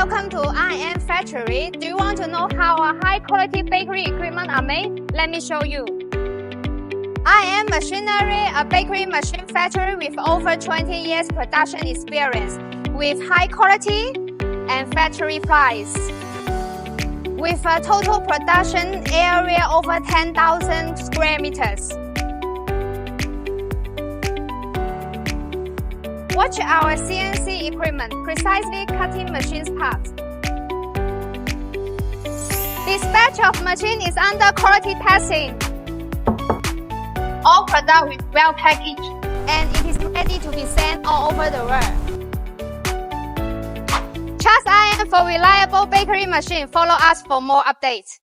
Welcome to IM Factory. Do you want to know how a high-quality bakery equipment are made? Let me show you. IM Machinery, a bakery machine factory with over 20 years production experience, with high quality and factory price. With a total production area over 10,000 square meters. Watch our CNC equipment, precisely cutting machines parts. This batch of machine is under quality testing. All product is well packaged, and it is ready to be sent all over the world. Trust IM for reliable bakery machine. Follow us for more updates.